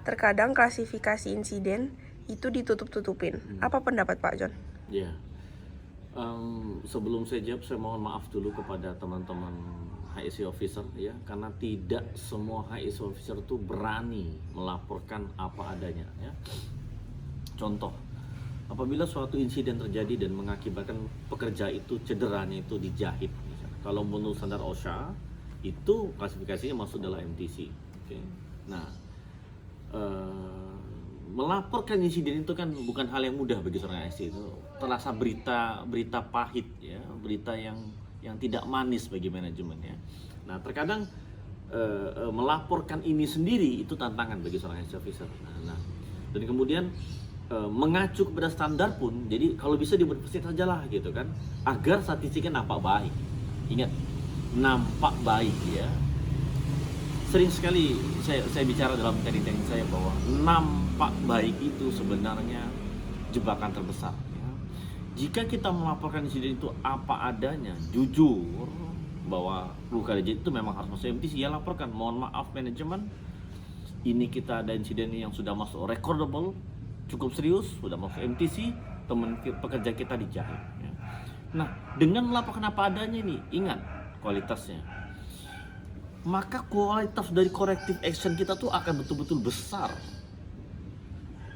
terkadang klasifikasi insiden itu ditutup-tutupin. Apa pendapat Pak John? Ya, sebelum saya jawab, saya mohon maaf dulu kepada teman-teman HSE officer ya, karena tidak semua HSE officer itu berani melaporkan apa adanya ya. Contoh, apabila suatu insiden terjadi dan mengakibatkan pekerja itu cederanya itu dijahit, misalnya. Kalau menurut standar OSHA itu klasifikasinya masuk dalam MTC. Okay. Nah, melaporkan insiden itu kan bukan hal yang mudah bagi seorang HSE. Itu terasa berita pahit ya, berita yang tidak manis bagi manajemen ya. Nah, terkadang melaporkan ini sendiri itu tantangan bagi seorang HSE officer. Nah, dan kemudian mengacu kepada standar pun, jadi kalau bisa dibuat pesisir saja lah gitu kan, agar statistiknya nampak baik. Ingat, nampak baik ya. Sering sekali saya bicara dalam teknik saya bahwa nampak baik itu sebenarnya jebakan terbesar ya. Jika kita melaporkan insiden itu apa adanya, jujur bahwa luka kejadian itu memang harus masuk MTC, ya laporkan. Mohon maaf manajemen, ini kita ada insiden yang sudah masuk recordable, cukup serius, sudah masuk MTC, teman pekerja kita dijahit ya. Nah, dengan melaporkan apa adanya ini, ingat kualitasnya, maka kualitas dari corrective action kita tuh akan betul-betul besar.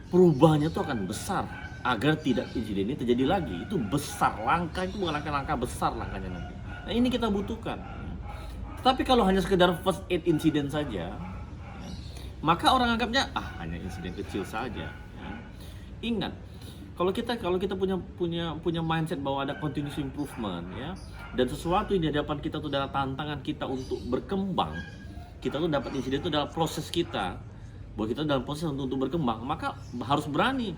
Perubahannya tuh akan besar agar tidak insiden ini terjadi lagi. Itu besar, langkah itu bukan langkah besar langkahnya nanti. Nah, ini kita butuhkan. Tapi kalau hanya sekedar first aid incident saja, ya, maka orang anggapnya hanya insiden kecil saja. Ya. Ingat, kalau kita punya mindset bahwa ada continuous improvement ya, dan sesuatu yang di hadapan kita itu adalah tantangan kita untuk berkembang, kita tuh dapat insiden itu adalah proses kita, bahwa kita dalam proses untuk berkembang, maka harus berani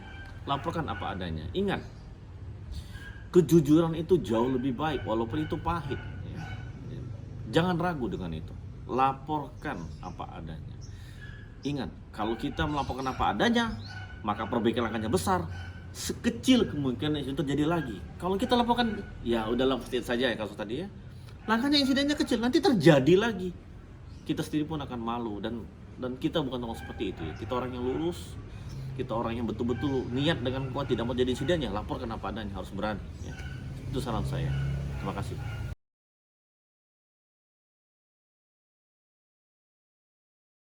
laporkan apa adanya. Ingat, kejujuran itu jauh lebih baik walaupun itu pahit ya. Jangan ragu dengan itu, laporkan apa adanya. Ingat, kalau kita melaporkan apa adanya, maka perbaikan langkahnya besar. Sekecil kemungkinan itu terjadi lagi. Kalau kita laporkan, ya udahlah state saja ya kasus tadi ya. Langkahnya insidennya kecil, nanti terjadi lagi. Kita sendiri pun akan malu, dan kita bukan orang seperti itu ya. Kita orang yang lurus, kita orang yang betul-betul niat dengan kuat tidak mau jadi insiden, ya laporkan apa adanya, harus berani ya. Itu saran saya. Terima kasih.